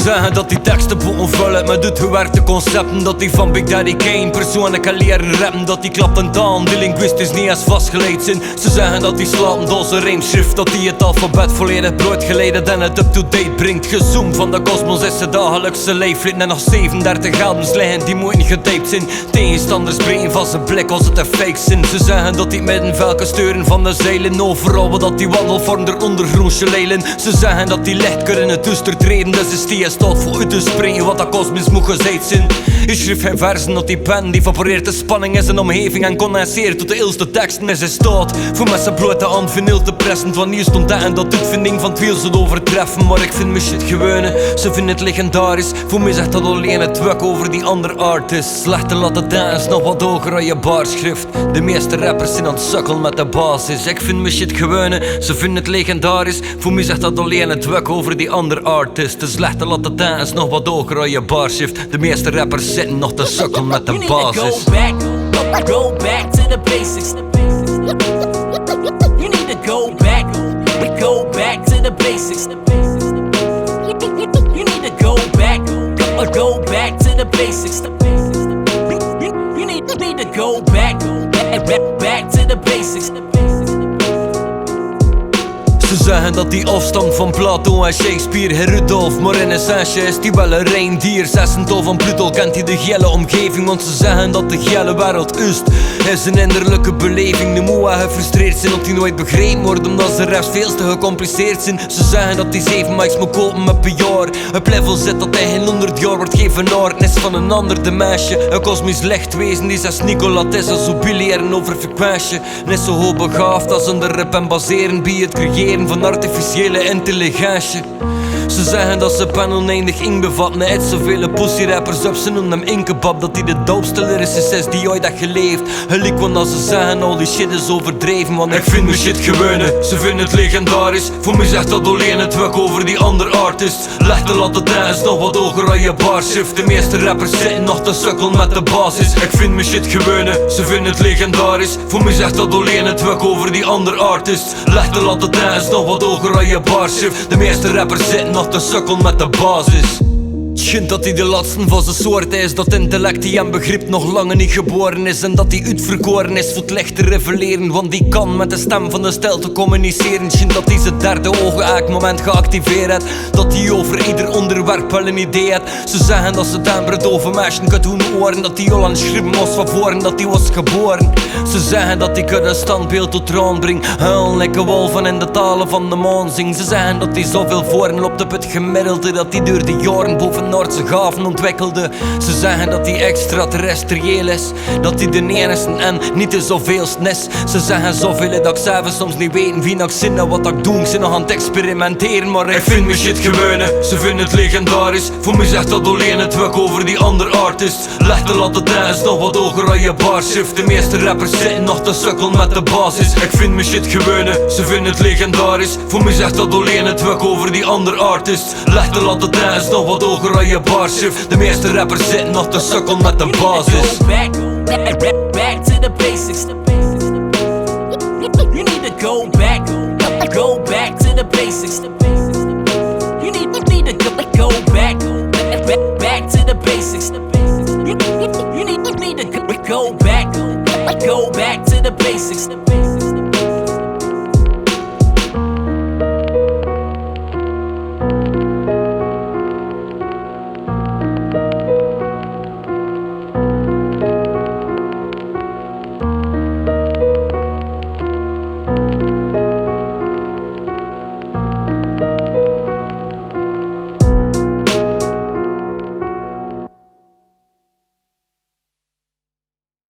zeggen dat die teksten boeken vullen met uitgewerkte concepten. Dat die van Big Daddy Kane persoonlijk kan leren rappen. Dat die klapt en dan, die linguistisch niet eens vastgeleid zijn. Ze zeggen dat die slapen door zijn rijmschrift. Dat die het alfabet volledig broodgeleid en het up-to-date brengt. Gezoomd van de kosmos is ze dagelijkse leeflid. En nog 37 albums liggen die moeten getyped zijn. Tegenstanders breken van zijn blik als het een fake zijn. Ze zeggen dat die middenveld kan sturen van de zeilen. Overal wat dat die wandelvorm eronder groensje leilen. Ze zeggen dat die licht kunnen het duister treden. Dus is die staat voor u te spreken wat dat kosmisch moet gezegd zijn. Je schreef geen versen op die pen die vaporeert de spanning in zijn omgeving en condenseert tot de ilste teksten in zijn staat. Voor met zijn blote hand vinyl te pressen. Want hier stond dat en dat uitvinding van het wiel zou overtreffen. Maar ik vind me shit gewone, ze vinden het legendarisch. Voor mij zegt dat alleen het werk over die andere artists. Slechte laten dance, nog wat hoger aan je baarschrift. De meeste rappers zijn aan het sukkelen met de basis. Ik vind me shit gewone, ze vinden het legendarisch. Voor mij zegt dat alleen het werk over die andere artists. De slechte laten dance, nog wat hoger aan je baarschrift. De meeste rappers zitten nog te sukkelen met de basis. Go back to the basics. You need to go back to the basics. You need to go back to the basics. You need to go back to the basics. Ze zeggen dat die afstand van Plato en Shakespeare Rudolf, maar in essentie is die wel een reindier. Zessental van Pluto kent hij de gele omgeving, want ze zeggen dat de gele wereld ust is een innerlijke beleving. De moe en gefrustreerd zijn dat die nooit begrepen wordt, omdat ze rest veel te gecompliceerd zijn. Ze zeggen dat die 7 mics moet kopen met per jaar. Op level zit dat hij in 100 jaar wordt geen venaard is van een ander dimensie. Een kosmisch lichtwezen die zes Nikola Tesla zo bileren over frequentie. Net zo hoog begaafd als een de rap en baseren bij het creëren van artificiële intelligentie. Ze zeggen dat ze pen oneindig ink bevat. Net zoveel pussy rappers op, ze noemen hem inkebab. Dat hij de doopste lyricist is die ooit heeft geleefd. Gelijk want ze zeggen al die shit is overdreven. Want ik vind me shit gewone, ze vinden het legendarisch. Voor mij zegt dat alleen het werk over die andere artists. Leg de latte dance nog wat hoger aan je baarschrift. De meeste rappers zitten nog te sukkelen met de basis. Ik vind me shit gewone, ze vinden het legendarisch. Voor mij zegt dat alleen het werk over die andere artists. Leg de latte dance nog wat hoger aan je baarschrift. De meeste rappers zitten nog te sukkelen met de basis. Schint dat hij de laatste van zijn soort is. Dat intellect die en begrip nog lang niet geboren is. En dat hij uitverkoren is voor het licht te reveleren. Want die kan met de stem van de stijl te communiceren. Schint dat hij zijn derde ogen elk moment geactiveerd heeft. Dat hij over ieder onderwerp wel een idee heeft. Ze zeggen dat ze dembret over meisjes kan doen horen. Dat hij al aan schrijven was van voren dat hij was geboren. Ze zeggen dat hij een standbeeld tot traan brengt. Huil lekker wolven in de talen van de maan zingt. Ze zeggen dat hij zoveel voren loopt op het gemiddelde. Dat hij door de jaren boven Noordse gaven ontwikkelde. Ze zeggen dat hij extraterrestrieel is. Dat hij de enigste en niet de zoveelste is. Ze zeggen zoveel dat ik zelf soms niet weet wie ik zin en wat ik doe. Ik ben nog aan het experimenteren, maar ik vind me shit gewone. Ze vinden het legendarisch. Voor mij zegt dat alleen het werk over die andere artists. Leg de latte dance nog wat hoger aan je baarschrift. De meeste rappers zitten nog te sukkelen met de basis. Ik vind me shit gewone, ze vinden het legendarisch. Voor mij zegt dat alleen het werk over die andere artists. Leg de latte dance nog wat hoger aan je baarschrift. De meeste rappers zitten nog te sukkelen met de basis. Back to the basics. You need to go back to the basics. You need to go back to the basics. You need to go back to the basics.